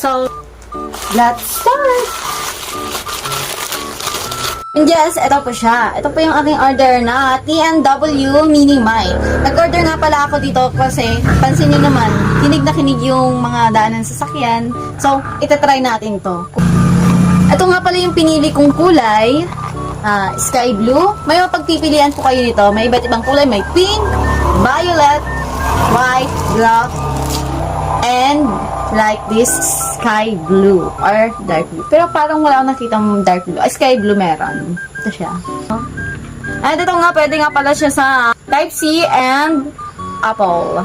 So, let's start! And yes, ito po siya. Ito po yung aking order na TNW Mini Mic. Nag-order nga pala ako dito kasi pansin nyo naman, kinig na kinig yung mga daanan sa sasakyan. So, itatry natin to. Ito nga pala yung pinili kong kulay. Sky blue. May mapagpipilian po kayo nito. May iba't ibang kulay. May pink, violet, white, black, and like this sky blue or dark blue. Pero parang wala akong nakita mong dark blue. Sky blue meron. Ito siya. And ito nga, pwede nga pala siya sa Type-C and Apple.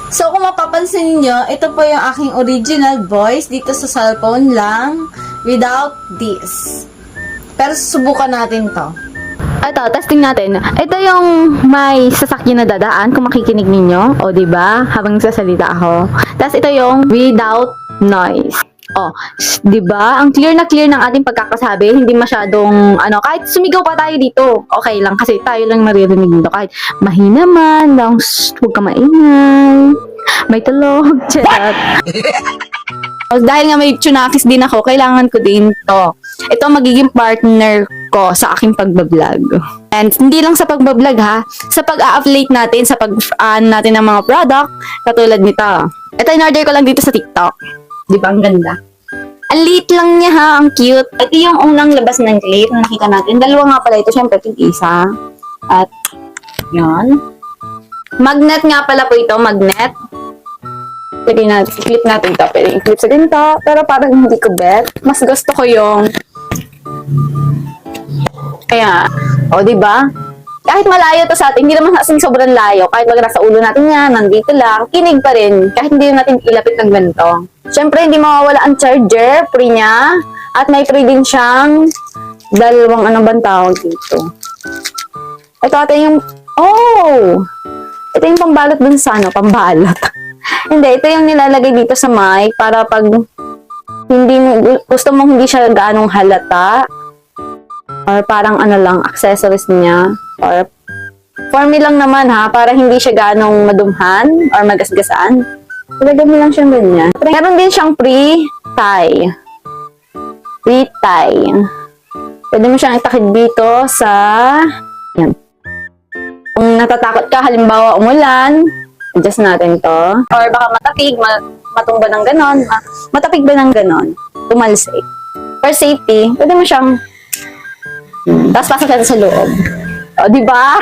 So, kung mapapansin niyo, ito po yung aking original voice dito sa cellphone lang without this. Pero susubukan natin to. Ito, testing natin. Ito yung may sasakyan na dadaan kung makikinig ninyo. O, diba? Habang nagsasalita ako. Tapos ito yung without noise. O, diba? Ang clear na clear ng ating pagkakasabi. Hindi masyadong, kahit sumigaw pa tayo dito. Okay lang kasi tayo lang naririnig dito. Kahit mahina man, lang, huwag ka maingay. May tulog. Chat. Dahil nga may tsunakis din ako, kailangan ko din to. Ito magiging partner ko sa aking pagbablog. And hindi lang sa pagbablog ha, sa pag-a-update natin, sa pag-aan natin ng mga product, katulad nito. Ito in-order ko lang dito sa TikTok. Di ba ang ganda? Ang liit lang niya ha, ang cute. Ito yung unang labas ng clip na nakita natin. Dalawa nga pala ito, syempre ito isa. At, yan. Magnet nga pala po ito, magnet. Pwede natin, i-clip natin ito. Pwede i-clip sa ganito. Pero parang hindi ko bet. Mas gusto ko yung kaya, diba? Kahit malayo to sa atin, hindi naman kasing sobrang layo. Kahit wag nasa ulo natin yan, nandito lang, kinig pa rin. Kahit hindi natin ilapit ng ganito. Siyempre, hindi mawawala ang charger, free niya. At may free din siyang dalawang bang tawag dito. Ito yung, ito yung pambalot dun sa pambalot. Hindi, ito yung nilalagay dito sa mic para pag gusto mong hindi siya gaanong halata or parang lang, accessories niya or for me lang naman ha, para hindi siya gaanong madumhan or magasgasan. Ilagay mo lang siyang ganyan. Meron din siyang pre-tie. Pwede mo siyang itakid dito sa yan. Kung natatakot ka, halimbawa umulan, adjust natin to. Or baka matapig, matumba ng ganon. Matapig ba ng ganon? Tumalsik. For safety, pwede mo siyang tapos pasok natin sa loob. O, diba?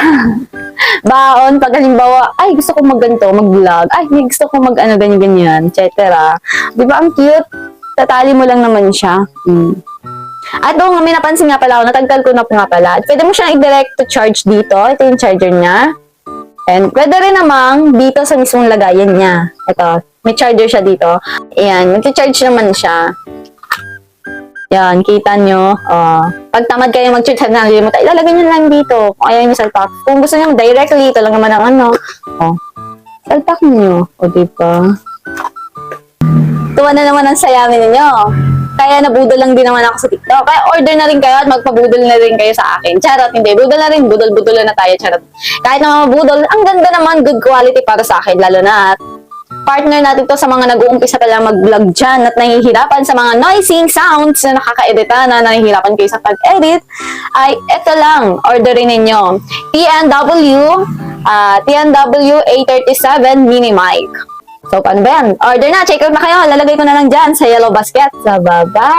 Baon, pag halimbawa, ay, gusto ko mag-ganto, mag-vlog. Ay, gusto ko ganyan-ganyan, etc. Diba, ang cute? Tatali mo lang naman siya. At may napansin nga pala ako, natanggal ko na po nga pala. Pwede mo siyang i-direct to charge dito. Ito yung charger niya. And pwede rin namang dito sa mismong lagayan niya. Ito, may charger siya dito. Ayan, mag-charge naman siya. Yan, kita nyo. Pag tamad kayo mag-charge na nalimutan, ilalagay nyo lang dito. Kung ayaw nyo salpak. Kung gusto nyo directly, ito lang naman ang salpak nyo. O, diba? Tuwa na naman ang sayamin ninyo. Kaya nabudol lang din naman ako sa TikTok. Kaya order na rin kayo at magpabudol na rin kayo sa akin. Charot, hindi. Budol na rin. Budol na tayo. Charot. Kahit na mabudol, ang ganda naman. Good quality para sa akin. Lalo na partner natin to sa mga nag-uumpisa pa lang mag-vlog dyan at nahihirapan sa mga noising sounds na nakaka-edita na nahihirapan kayo sa pag-edit. Ay, eto lang. Orderin ninyo. TNW A37 Mini Mic. So, paano ba yan? Order na. Check out na kayo. Lalagay ko na lang dyan sa yellow basket sa baba.